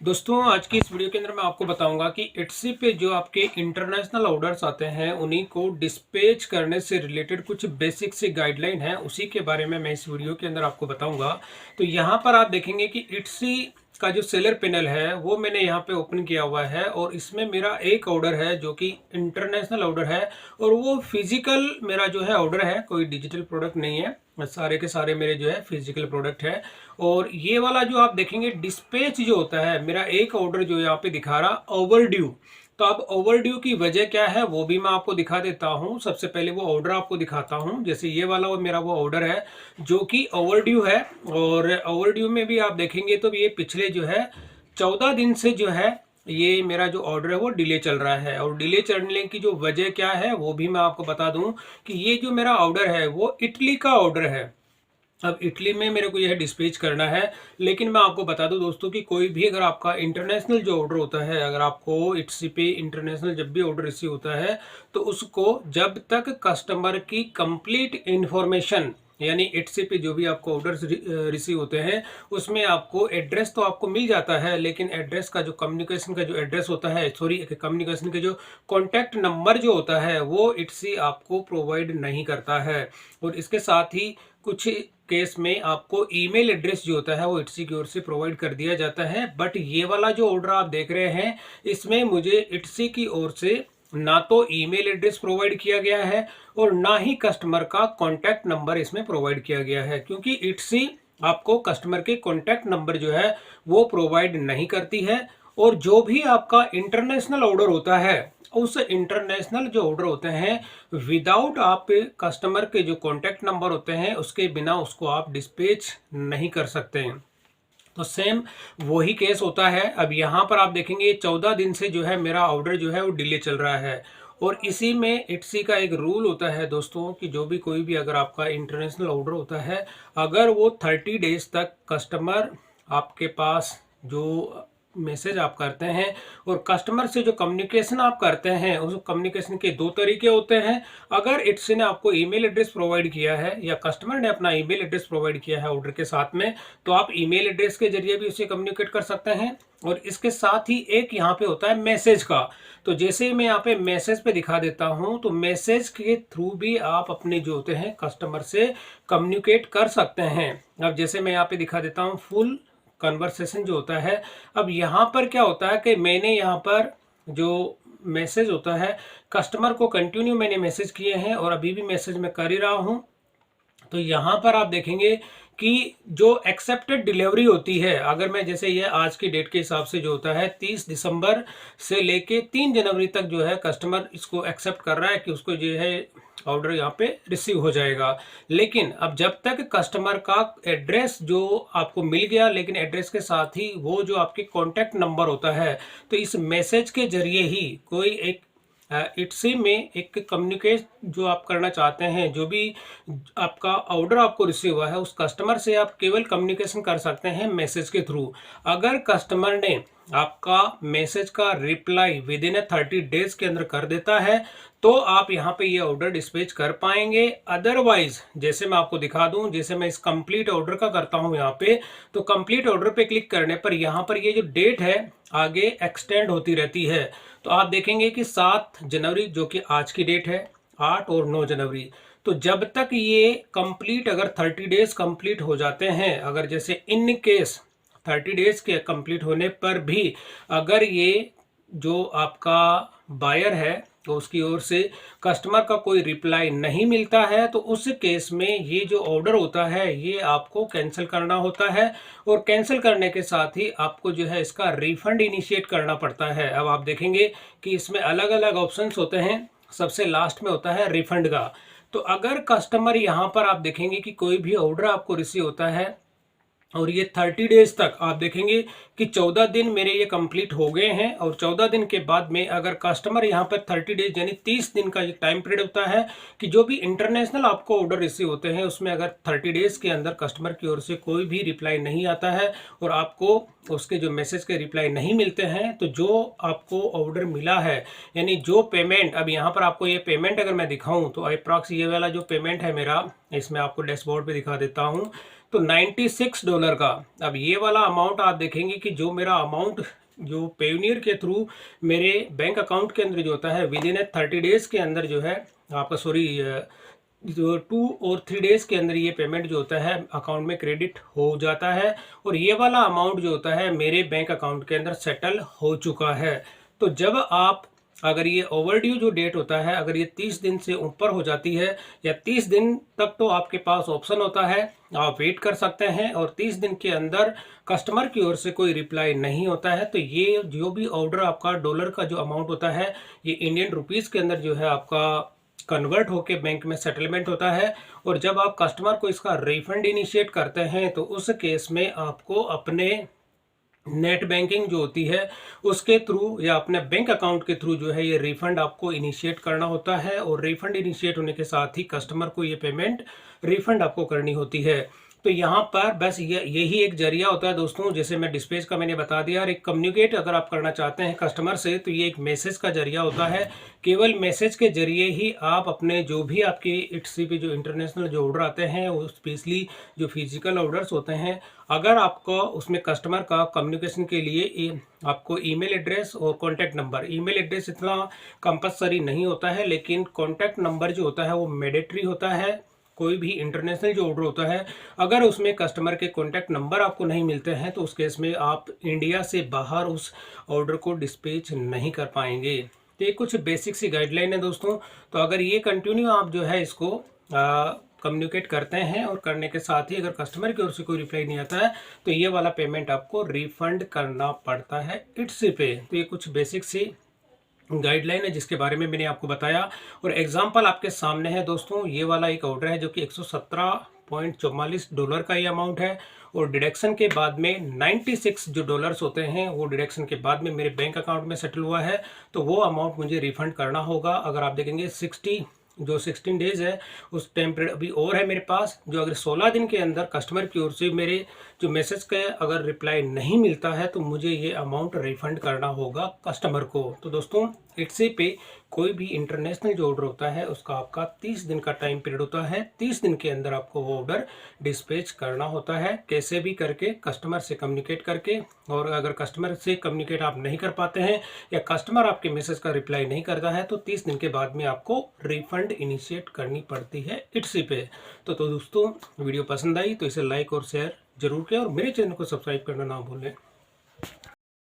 दोस्तों आज की इस वीडियो के अंदर मैं आपको बताऊंगा कि इट्सी पे जो आपके इंटरनेशनल ऑर्डर्स आते हैं उन्हीं को डिस्पैच करने से रिलेटेड कुछ बेसिक सी गाइडलाइन है, उसी के बारे में मैं इस वीडियो के अंदर आपको बताऊंगा। तो यहाँ पर आप देखेंगे कि इट्सी का जो सेलर पैनल है वो मैंने यहाँ पे ओपन किया हुआ है और इसमें मेरा एक ऑर्डर है जो कि इंटरनेशनल ऑर्डर है और वो फिजिकल मेरा जो है ऑर्डर है, कोई डिजिटल प्रोडक्ट नहीं है। सारे के सारे मेरे जो है फिजिकल प्रोडक्ट है। और ये वाला जो आप देखेंगे डिस्पैच जो होता है, मेरा एक ऑर्डर जो यहाँ पे दिखा रहा ओवर ड्यू। तो अब ओवर ड्यू की वजह क्या है वो भी मैं आपको दिखा देता हूँ। सबसे पहले वो ऑर्डर आपको दिखाता हूँ। जैसे ये वाला वो मेरा वो ऑर्डर है जो कि ओवर ड्यू है। और ओवर ड्यू में भी आप देखेंगे तो ये पिछले जो है 14 दिन से जो है ये मेरा जो ऑर्डर है वो डिले चल रहा है। और डिले चलने की जो वजह क्या है वो भी मैं आपको बता दूं कि ये जो मेरा ऑर्डर है वो इटली का ऑर्डर है। अब इटली में मेरे को यह डिस्पैच करना है। लेकिन मैं आपको बता दूं दोस्तों कि कोई भी अगर आपका इंटरनेशनल जो ऑर्डर होता है, अगर आपको इट्सी पे इंटरनेशनल जब भी ऑर्डर रिसीव होता है तो उसको जब तक कस्टमर की कंप्लीट इंफॉर्मेशन, यानी इट्सी पे जो भी आपको ऑर्डर्स रिसीव होते हैं उसमें आपको एड्रेस तो आपको मिल जाता है, लेकिन एड्रेस का जो कम्युनिकेशन का जो एड्रेस होता है, सॉरी कम्युनिकेशन के जो कॉन्टैक्ट नंबर जो होता है वो इट्सी आपको प्रोवाइड नहीं करता है। और इसके साथ ही कुछ केस में आपको ईमेल एड्रेस जो होता है वो इट्सी की ओर से प्रोवाइड कर दिया जाता है। बट ये वाला जो ऑर्डर आप देख रहे हैं इसमें मुझे इट्सी की ओर से ना तो ईमेल एड्रेस प्रोवाइड किया गया है और ना ही कस्टमर का कॉन्टैक्ट नंबर इसमें प्रोवाइड किया गया है, क्योंकि इट्सी आपको कस्टमर के कॉन्टैक्ट नंबर जो है वो प्रोवाइड नहीं करती है। और जो भी आपका इंटरनेशनल ऑर्डर होता है उस इंटरनेशनल जो ऑर्डर होते हैं विदाउट आप कस्टमर के जो कॉन्टैक्ट नंबर होते हैं उसके बिना उसको आप डिस्पैच नहीं कर सकते हैं। तो सेम वही केस होता है। अब यहाँ पर आप देखेंगे 14 दिन से जो है मेरा ऑर्डर जो है वो डिले चल रहा है। और इसी में इट्सी का एक रूल होता है दोस्तों कि जो भी कोई भी अगर आपका इंटरनेशनल ऑर्डर होता है, अगर वो 30 डेज तक कस्टमर आपके पास जो मैसेज आप करते हैं और कस्टमर से जो कम्युनिकेशन आप करते हैं उस कम्युनिकेशन के दो तरीके होते हैं। अगर इट्स ने आपको ईमेल एड्रेस प्रोवाइड किया है या कस्टमर ने अपना ईमेल एड्रेस प्रोवाइड किया है ऑर्डर के साथ में, तो आप ईमेल एड्रेस के जरिए भी उससे कम्युनिकेट कर सकते हैं। और इसके साथ ही एक यहाँ पे होता है मैसेज का। तो जैसे मैं यहाँ पे मैसेज पे दिखा देता हूँ तो मैसेज के थ्रू भी आप अपने जो होते हैं कस्टमर से कम्युनिकेट कर सकते हैं। अब जैसे मैं यहाँ पे दिखा देता हूँ फुल कन्वर्सेशन जो होता है। अब यहाँ पर क्या होता है कि मैंने यहाँ पर जो मैसेज होता है कस्टमर को कंटिन्यू मैंने मैसेज किए हैं और अभी भी मैसेज मैं कर ही रहा हूँ। तो यहाँ पर आप देखेंगे कि जो एक्सेप्टेड डिलीवरी होती है, अगर मैं जैसे ये आज की डेट के हिसाब से जो होता है 30 दिसंबर से लेके 3 जनवरी तक जो है कस्टमर इसको एक्सेप्ट कर रहा है कि उसको जो है ऑर्डर यहाँ पे रिसीव हो जाएगा। लेकिन अब जब तक कस्टमर का एड्रेस जो आपको मिल गया, लेकिन एड्रेस के साथ ही वो जो आपके कॉन्टैक्ट नंबर होता है, तो इस मैसेज के जरिए ही कोई एक इट्सी में एक कम्युनिकेट जो आप करना चाहते हैं, जो भी आपका ऑर्डर आपको रिसीव हुआ है उस कस्टमर से आप केवल कम्युनिकेशन कर सकते हैं मैसेज के थ्रू। अगर कस्टमर ने आपका मैसेज का रिप्लाई विद इन 30 डेज के अंदर कर देता है तो आप यहाँ पे ये ऑर्डर डिस्पैच कर पाएंगे। अदरवाइज जैसे मैं आपको दिखा दूं, जैसे मैं इस कंप्लीट ऑर्डर का करता हूं यहाँ पे, तो कंप्लीट ऑर्डर पे क्लिक करने पर यहाँ पर ये जो डेट है आगे एक्सटेंड होती रहती है। तो आप देखेंगे कि 7 जनवरी जो कि आज की डेट है, 8 और 9 जनवरी। तो जब तक ये कंप्लीट अगर 30 डेज कंप्लीट हो जाते हैं, अगर जैसे इन केस 30 डेज के कंप्लीट होने पर भी अगर ये जो आपका बायर है तो उसकी ओर से कस्टमर का कोई रिप्लाई नहीं मिलता है, तो उस केस में ये जो ऑर्डर होता है ये आपको कैंसिल करना होता है। और कैंसिल करने के साथ ही आपको जो है इसका रिफंड इनिशिएट करना पड़ता है। अब आप देखेंगे कि इसमें अलग अलग ऑप्शंस होते हैं, सबसे लास्ट में होता है रिफंड का। तो अगर कस्टमर यहाँ पर आप देखेंगे कि कोई भी ऑर्डर आपको रिसीव होता है और ये 30 डेज तक आप देखेंगे कि 14 दिन मेरे ये कंप्लीट हो गए हैं, और 14 दिन के बाद में अगर कस्टमर यहाँ पर 30 डेज यानी 30 दिन का टाइम पीरियड होता है कि जो भी इंटरनेशनल आपको ऑर्डर रिसीव होते हैं उसमें अगर 30 डेज के अंदर कस्टमर की ओर से कोई भी रिप्लाई नहीं आता है और आपको उसके जो मैसेज के रिप्लाई नहीं मिलते हैं, तो जो आपको ऑर्डर मिला है यानी जो पेमेंट, अब यहाँ पर आपको ये पेमेंट अगर मैं दिखाऊं तो अप्रॉक्स ये वाला जो पेमेंट है मेरा, इसमें आपको डैशबोर्ड पे दिखा देता हूँ तो $96 का। अब ये वाला अमाउंट आप देखेंगे कि जो मेरा अमाउंट जो पेयोनियर के थ्रू मेरे बैंक अकाउंट के अंदर जो होता है विद इन 30 डेज के अंदर जो है आपका जो 2 और 3 डेज के अंदर ये पेमेंट जो होता है अकाउंट में क्रेडिट हो जाता है और ये वाला अमाउंट जो होता है मेरे बैंक अकाउंट के अंदर सेटल हो चुका है। तो जब आप अगर ये ओवरड्यू जो डेट होता है अगर ये 30 दिन से ऊपर हो जाती है या 30 दिन तक तो आपके पास ऑप्शन होता है, आप वेट कर सकते हैं और 30 दिन के अंदर कस्टमर की ओर से कोई रिप्लाई नहीं होता है तो ये जो भी ऑर्डर आपका डॉलर का जो अमाउंट होता है ये इंडियन रुपीज़ के अंदर जो है आपका कन्वर्ट होके बैंक में सेटलमेंट होता है। और जब आप कस्टमर को इसका रिफंड इनिशिएट करते हैं तो उस केस में आपको अपने नेट बैंकिंग जो होती है उसके थ्रू या अपने बैंक अकाउंट के थ्रू जो है ये रिफंड आपको इनिशिएट करना होता है और रिफंड इनिशिएट होने के साथ ही कस्टमर को ये पेमेंट रिफंड आपको करनी होती है। तो यहाँ पर बस यही एक जरिया होता है दोस्तों, जैसे मैं डिस्पैच का मैंने बता दिया। और एक कम्युनिकेट अगर आप करना चाहते हैं कस्टमर से तो ये एक मैसेज का जरिया होता है। केवल मैसेज के जरिए ही आप अपने जो भी आपके इट्सी पे जो इंटरनेशनल जो ऑर्डर आते हैं वो स्पेशली जो फिजिकल ऑर्डर्स होते हैं, अगर आपको उसमें कस्टमर का कम्युनिकेशन के लिए आपको ईमेल एड्रेस और कॉन्टैक्ट नंबर, ईमेल एड्रेस इतना कंपलसरी नहीं होता है लेकिन कॉन्टैक्ट नंबर जो होता है वो मैंडेटरी होता है। कोई भी इंटरनेशनल जो ऑर्डर होता है अगर उसमें कस्टमर के कॉन्टैक्ट नंबर आपको नहीं मिलते हैं तो उस केस में आप इंडिया से बाहर उस ऑर्डर को डिस्पैच नहीं कर पाएंगे। तो ये कुछ बेसिक सी गाइडलाइन है दोस्तों। तो अगर ये कंटिन्यू आप जो है इसको कम्युनिकेट करते हैं और करने के साथ ही अगर कस्टमर की ओर से कोई रिप्लाई नहीं आता है तो ये वाला पेमेंट आपको रिफंड करना पड़ता है इट्सी पे। तो ये कुछ बेसिक सी गाइडलाइन है जिसके बारे में मैंने आपको बताया और एग्जांपल आपके सामने है दोस्तों। ये वाला एक ऑर्डर है जो कि $117.44 का ये अमाउंट है और डिडक्शन के बाद में 96 जो डॉलर्स होते हैं वो डिडक्शन के बाद में मेरे बैंक अकाउंट में सेटल हुआ है तो वो अमाउंट मुझे रिफंड करना होगा। अगर आप देखेंगे 16 डेज है उस टाइम पीरियड अभी और है मेरे पास, जो अगर 16 दिन के अंदर कस्टमर की ओर से मेरे जो मैसेज का अगर रिप्लाई नहीं मिलता है तो मुझे ये अमाउंट रिफंड करना होगा कस्टमर को। तो दोस्तों इट्सी पे कोई भी इंटरनेशनल जो ऑर्डर होता है उसका आपका 30 दिन का टाइम पीरियड होता है। 30 दिन के अंदर आपको वो ऑर्डर डिस्पैच करना होता है, कैसे भी करके कस्टमर से कम्युनिकेट करके। और अगर कस्टमर से कम्युनिकेट आप नहीं कर पाते हैं या कस्टमर आपके मैसेज का रिप्लाई नहीं करता है तो 30 दिन के बाद में आपको रिफंड इनिशिएट करनी पड़ती है इट्सी पे। तो दोस्तों वीडियो पसंद आई तो इसे लाइक और शेयर जरूर करें और मेरे चैनल को सब्सक्राइब करना ना भूलें।